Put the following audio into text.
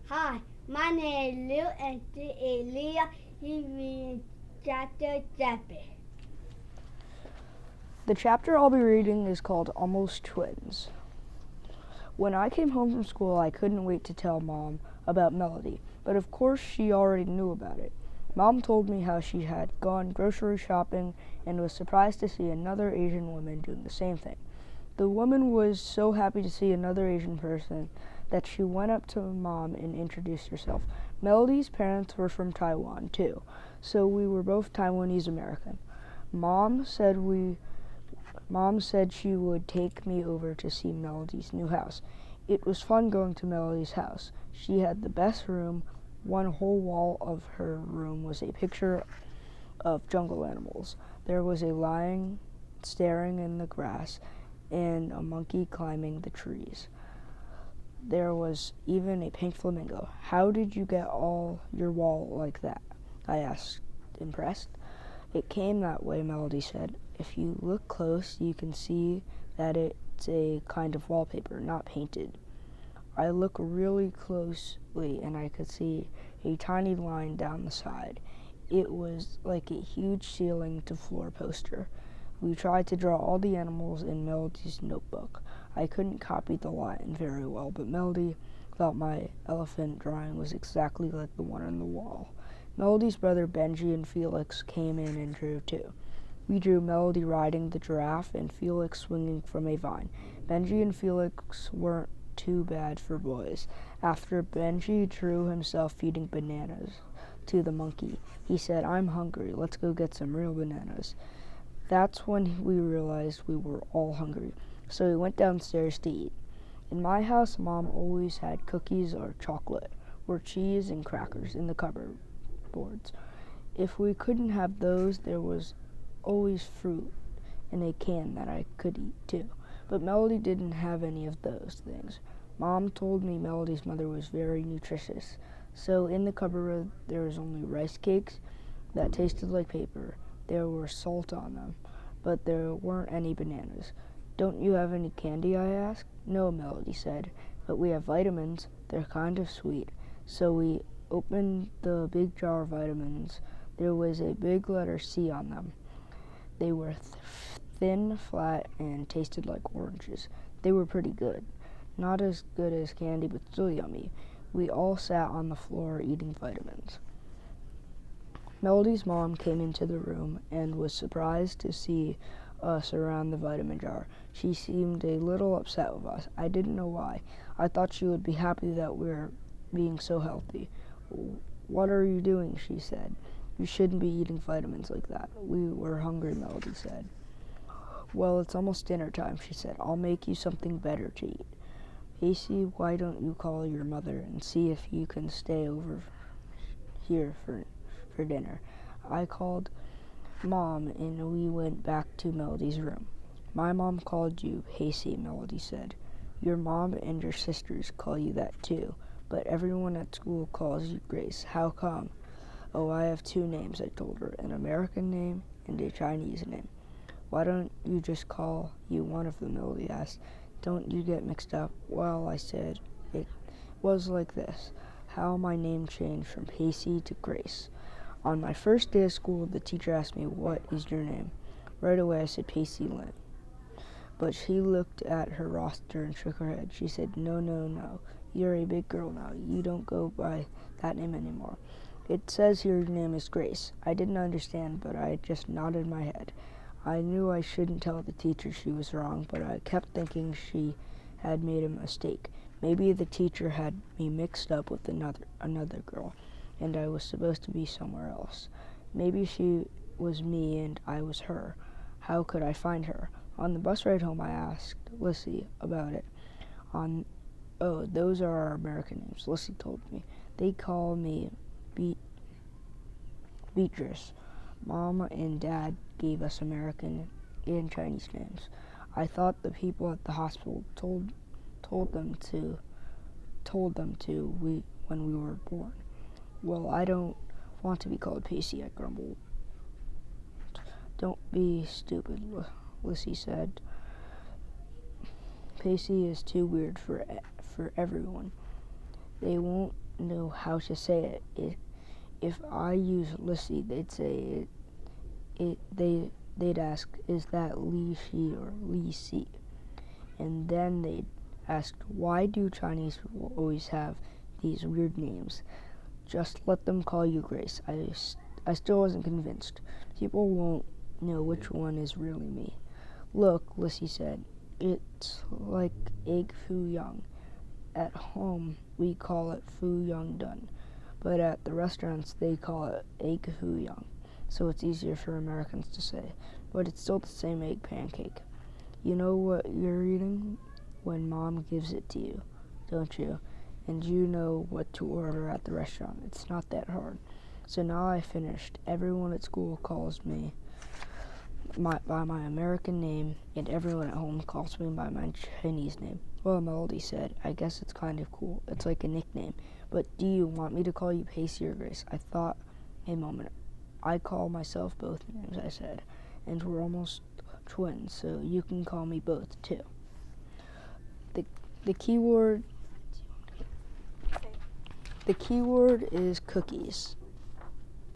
Hi, my name is Lil and this is Leah. He reads chapter 7. The chapter I'll be reading is called Almost Twins. When I came home from school, I couldn't wait to tell Mom about Melody, but of course she already knew about it. Mom told me how she had gone grocery shopping and was surprised to see another Asian woman doing the same thing. The woman was so happy to see another Asian person that she went up to Mom and introduced herself. Melody's parents were from Taiwan, too, so we were both Taiwanese American. Mom said she would take me over to see Melody's new house. It was fun going to Melody's house. She had the best room. One whole wall of her room was a picture of jungle animals. There was a lion staring in the grass and a monkey climbing the trees. There was even a pink flamingo. How did you get all your wall like that? I asked, impressed. It came that way, Melody said. If you look close, you can see that it's a kind of wallpaper, not painted. I looked really closely and I could see a tiny line down the side. It was like a huge ceiling to floor poster. We tried to draw all the animals in Melody's notebook. I couldn't copy the line very well, but Melody thought my elephant drawing was exactly like the one on the wall. Melody's brother Benji and Felix came in and drew too. We drew Melody riding the giraffe and Felix swinging from a vine. Benji and Felix weren't too bad for boys. After Benji drew himself feeding bananas to the monkey, he said, "I'm hungry. Let's go get some real bananas." That's when we realized we were all hungry, so we went downstairs to eat. In my house, Mom always had cookies or chocolate, or cheese and crackers in the cupboards. If we couldn't have those, there was always fruit in a can that I could eat too. But Melody didn't have any of those things. Mom told me Melody's mother was very nutritious, so in the cupboard there was only rice cakes that tasted like paper. There was salt on them, but there weren't any bananas. "Don't you have any candy?" I asked. "No," Melody said, "but we have vitamins. They're kind of sweet." So we opened the big jar of vitamins. There was a big letter C on them. They were thin, flat, and tasted like oranges. They were pretty good. Not as good as candy, but still yummy. We all sat on the floor eating vitamins. Melody's mom came into the room and was surprised to see us around the vitamin jar. She seemed a little upset with us. I didn't know why. I thought she would be happy that we're being so healthy. "What are you doing?" she said. "You shouldn't be eating vitamins like that." "We were hungry," Melody said. "Well, it's almost dinner time," she said. "I'll make you something better to eat. Casey, why don't you call your mother and see if you can stay over here for dinner?" I called Mom and we went back to Melody's room. "My mom called you Casey," Melody said. "Your mom and your sisters call you that too, but everyone at school calls you Grace. How come?" "Oh, I have two names," I told her, "an American name and a Chinese name." "Why don't you just call you one of them?" Melody asked. "Don't you get mixed up?" "Well," I said, "it was like this, how my name changed from Casey to Grace. On my first day of school, the teacher asked me, 'What is your name?' Right away I said Pacey Lynn. But she looked at her roster and shook her head. She said, No, no, no. You're a big girl now. You don't go by that name anymore. It says your name is Grace." I didn't understand, but I just nodded my head. I knew I shouldn't tell the teacher she was wrong, but I kept thinking she had made a mistake. Maybe the teacher had me mixed up with another girl, and I was supposed to be somewhere else. Maybe she was me and I was her. How could I find her? On the bus ride home, I asked Lissy about it. "Oh, those are our American names," Lissy told me. "They call me Beatrice. Mom and Dad gave us American and Chinese names. I thought the people at the hospital told them to when we were born." "Well, I don't want to be called Pacey," I grumbled. "Don't be stupid," Lissy said. "Pacey is too weird for everyone. They won't know how to say it. If I use Lissy, they'd say they'd ask, is that Lee-Shi or Lee-Si? And then they'd ask, why do Chinese people always have these weird names? Just let them call you Grace. I still wasn't convinced. People won't know which one is really me. Look, Lissy said, it's like egg foo young. At home, we call it foo young dun, but at the restaurants, they call it egg foo young, so it's easier for Americans to say, but it's still the same egg pancake. You know what you're eating when Mom gives it to you, don't you? And you know what to order at the restaurant. It's not that hard. So now I finished. Everyone at school calls me by my American name, and everyone at home calls me by my Chinese name. Well, Melody said, I guess it's kind of cool. It's like a nickname. But do you want me to call you Pacey or Grace? I thought a moment. I call myself both names, I said, and we're almost twins, so you can call me both, too. The keyword is cookies.